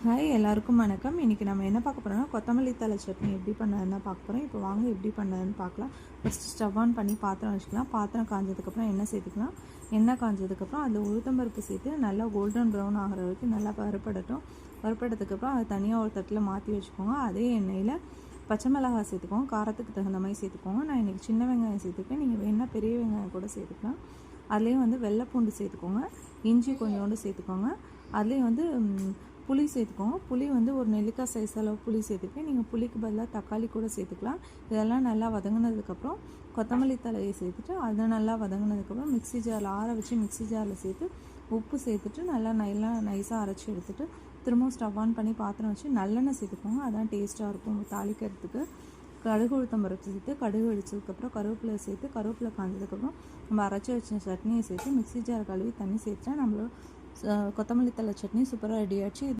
Hi எல்லாருக்கும் வணக்கம். இன்றைக்கி நம்ம என்ன பார்க்க போகிறோம்னா கொத்தமல்லி தழை சட்னி எப்படி பண்ணதுன்னு பார்க்க போகிறோம். இப்போ வாங்க எப்படி பண்ணதுன்னு பார்க்கலாம். ஃபஸ்ட்டு ஸ்டவ் ஆன் பண்ணி பாத்திரம் வச்சுக்கலாம். பாத்திரம் காஞ்சதுக்கப்புறம் எண்ணெய் சேர்த்துக்கலாம். எண்ணெய் காஞ்சதுக்கப்புறம் அதில் உளுத்தம்பருப்பு சேர்த்து நல்லா கோல்டன் ப்ரௌன் ஆகிற வரைக்கும் நல்லா வறுப்படட்டும். வறுப்படத்துக்கப்புறம் அதை தனியாக ஒரு தட்டில் மாற்றி வச்சுக்கோங்க. அதே எண்ணெயில் பச்சை மிளகாய் சேர்த்துக்கோங்க. காரத்துக்கு தகுந்த மாதிரி சேர்த்துக்கோங்க. நான் இன்றைக்கி சின்ன வெங்காயம் சேர்த்துக்கேன். நீங்கள் வேணால் பெரிய வெங்காயம் கூட சேர்த்துக்கலாம். அதுலேயும் வெள்ளைப்பூண்டு சேர்த்துக்கோங்க. இஞ்சி கொஞ்சோண்டு சேர்த்துக்கோங்க. அதுலேயும் புளி சேர்த்துக்கோங்க. புளி ஒரு நெல்லிக்காய் சைஸ் அளவு புளி சேர்த்துக்கேன். நீங்கள் புளிக்கு பதிலாக தக்காளி கூட சேர்த்துக்கலாம். இதெல்லாம் நல்லா வதங்கினதுக்கப்புறம் கொத்தமல்லி தலையை சேர்த்துட்டு அதை நல்லா வதங்கினதுக்கப்புறம் மிக்ஸி ஜாரில் ஆற வச்சு மிக்ஸி ஜாரில் சேர்த்து உப்பு சேர்த்துட்டு நல்லா நைஸாக அரைச்சி எடுத்துகிட்டு திரும்பவும் ஸ்டவ் ஆன் பண்ணி பாத்திரம் வச்சு நல்லெண்ணெய் சேர்த்துக்கோங்க. அதான் டேஸ்ட்டாக இருக்கும் தாளிக்கிறதுக்கு. கடுகு உளுத்தம்பருப்பு சேர்த்து கடுகு வெடிச்சதுக்கப்புறம் கருவேப்பிலை சேர்த்து கருவேப்பிலை காஞ்சதுக்கப்புறம் நம்ம அரைச்சி வச்ச சட்னியை சேர்த்து மிக்ஸி ஜார் கழுவி தண்ணி சேர்த்துட்டா நம்மளோட கொத்தமல்லி தழை சட்னி சூப்பராக ரெடி ஆச்சு.